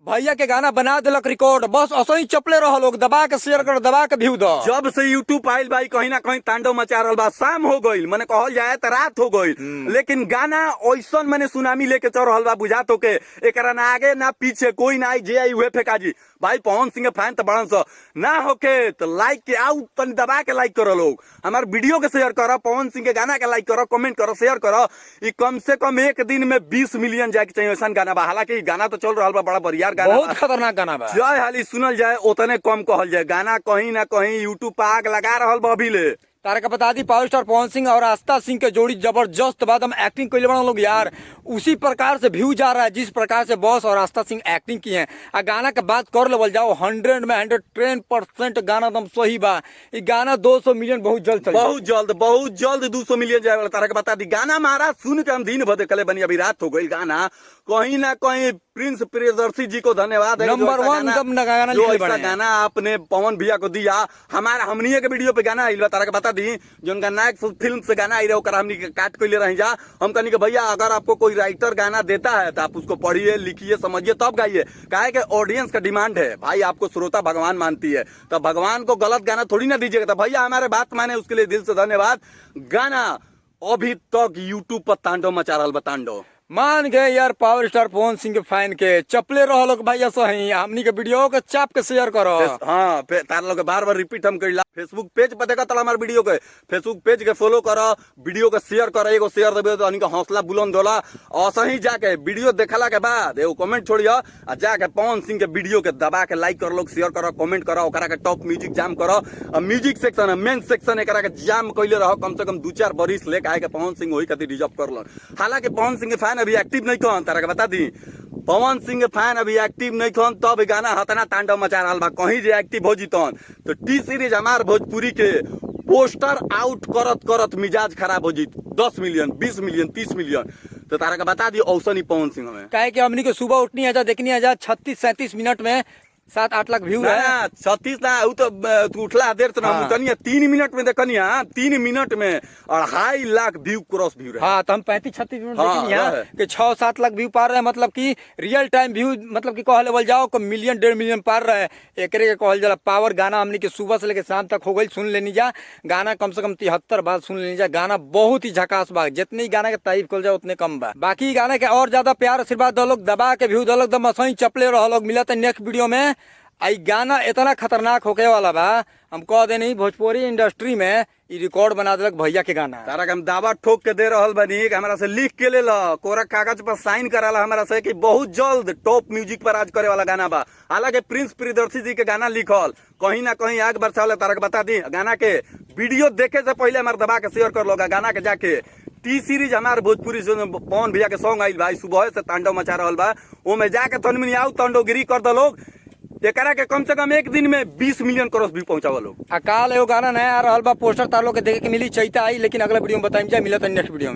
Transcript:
भैया के गाना बना दिलक रिकॉर्ड, बस असही चपले रह लोग, दबा के शेयर कर, दबा के व्यू दो। जब से यूट्यूब आयल भाई कहीं ना कहीं तांडव मचा रहा बा। शाम हो गई मने कहल जाए तो रात हो गई, लेकिन गाना ऐसा मैंने सुनामी लेके चल रहा बा। बुझात हो के एकरा ना आगे ना पीछे कोई ना आई, जे आई हुए फेंका जी। भाई पवन सिंह फैन तो बड़न सा ना होके तो लाइक के आउ तन दबा के लाइक करो लोग, हमार वीडियो के शेयर करो, पवन सिंह के गाना के लाइक करो, कमेंट करो, शेयर करो। ये कम से कम एक दिन में 20 मिलियन जाए चाहिए ऐसा गाना बा। हालांकि गाना तो चल रहा बा, बड़ा बढ़िया गाना, बहुत खतरनाक गाना बा। जय हाली सुनल जाए उतने कम कहल जाए। गाना कहीं ना कहीं यूट्यूब पर आग लगा रहा बा अभी ले। तारा का बता the power star Pawan Singh और आस्था सिंह के जोड़ी जबरदस्त बात, हम एक्टिंग कर बना लोग यार, उसी प्रकार से व्यू जा रहा है जिस प्रकार से बॉस और आस्था सिंह एक्टिंग की है। आ गाना के बात कर लेवल जाओ 100 में 110% गाना एकदम सही बा। ये गाना 200 मिलियन बहुत जल्द चली, बहुत जल्द 200 मिलियन जाए वाला। तारा के बता दी गाना महाराज सुन के हम दिन भर देखले बनी, अभी रात हो गई। गाना कहीं ना कहीं प्रिंस प्रियदर्शी जी को धन्यवाद है, नंबर 1 गाना लिखे बने। गाना आपने पवन भैया को दिया। हमारा हमनी के वीडियो पे गाना आइल, तारा के बता दी जो उनका नायक फिल्म से गाना आई रहा हमनी के काट के ले रही जा। हम कहनी कि भैया अगर आपको कोई राइटर गाना देता है तो आप उसको पढ़िए, लिखिए, समझिए, तब गाइए। काहे कि ऑडियंस का डिमांड है भाई, आपको श्रोता भगवान मानती है, तो भगवान को गलत गाना थोड़ी ना दीजिएगा। तो भैया हमारे बात माने उसके लिए दिल से धन्यवाद। गाना अभी तक यूट्यूब पर तांडव मचा रहा बा, तांडव मान गए यार। पावर स्टार पवन सिंह के फैन के चपले रह लोग भैया सही, हमनी के वीडियो के चाप के शेयर करो। हाँ तार लोग बार बार रिपीट हम कइला। फेसबुक पेज पर देखा तला हमारे वीडियो के, फेसबुक पेज के फॉलो करो, वीडियो के शेयर करो। एगो शेयर देबे तो अनिका हौसला बुलंद होला। और सही जाके वीडियो देखला के बाद एगो कमेंट छोड़ियो आ जाके पवन सिंह के वीडियो के दबा के लाइक कर लोग, शेयर करो, कमेंट करो, ओकरा के टॉप म्यूजिक जाम करो। और म्यूजिक सेक्शन मेन सेक्शन एकरा के जाम कइले रहो कम से कम 2-4 बरिस ले, काहे के पवन सिंह वही खातिर रिजर्व करल। हालांकि पवन सिंह के फैन अभी एक्टिव नहीं कौन, तारा के बता दी पवन सिंह के फैन अभी एक्टिव नहीं कौन, तब गाना हतना तांडव मचा रहा बा। कहीं जे एक्टिव हो जीतन तो टी सीरीज हमार भोजपुरी के पोस्टर आउट करत करत मिजाज खराब हो जीत 10 मिलियन 20 मिलियन 30 मिलियन। तो तारा के बता दी औसनी पवन सिंह में काहे कि हमनी के सुबह उठनी आजा देखनी आजा 36-37 मिनट में 7-8 लाख व्यू है। 36 लाख तो तू उठला देर से ना मुकनिया 3 मिनट में देखनिया 3 मिनट में 2.5 लाख व्यू क्रॉस व्यू रहे। हाँ तो हम 35-36 मिनट देखनी है कि 6-7 लाख व्यू पार रहे, मतलब कि रियल टाइम व्यू, मतलब कि कह लेवल जाओ को मिलियन 1.5 मिलियन पार रहे। एकरे के कहल जाला पावर। गाना हमनी के सुबह से लेकर शाम तक हो गई, सुन लेनी जा। गाना कम से कम 73 बार सुन लेनी जा। गाना बहुत ही झकास बा, जितनी गाना के तारीफ कर जाओ उतने कम बा। बाकी गाना के और ज्यादा प्यार आशीर्वाद दो लोग, दबा के व्यू दो लोग, दम सही चपले रह लोग। मिलते नेक्स्ट वीडियो में। आई गाना इतना खतरनाक होके वाला बा, हम कह दे नहीं भोजपुरी इंडस्ट्री में ये रिकॉर्ड बना दिलक भैया के गाना। तारा के हम दावा ठोक के दे रहल बानी कि हमरा से लिख के ले ला, कोरा कागज पर साइन कराला हमरा से कि बहुत जल्द टॉप म्यूजिक पर आज करे वाला गाना बा। हालांकि प्रिंस प्रियदर्शी जी के गाना लिखल कहीं ना कहीं आग बरसावला। तारा के बता दी गाना के वीडियो देखे से पहले हमारे दबा के शेयर कर लोगा। गाना के जाके टी सीरीज हमारे भोजपुरी जो पवन भैया के सॉन्ग आइल भाई, सुबह से तांडव मचा रहल बा, वो में जाके तन में आओ तांडवगिरी कर दो लोग। एकरा के कम से कम एक दिन में 20 मिलियन क्रॉस व्यू पहुंचावा लोग। अकाल एगो गाना नया आ रहा बा, पोस्टर तार लोग के देखे के मिली, चैता आई, लेकिन अगला वीडियो में बताइम जाए। मिलत नेक्स्ट वीडियो में।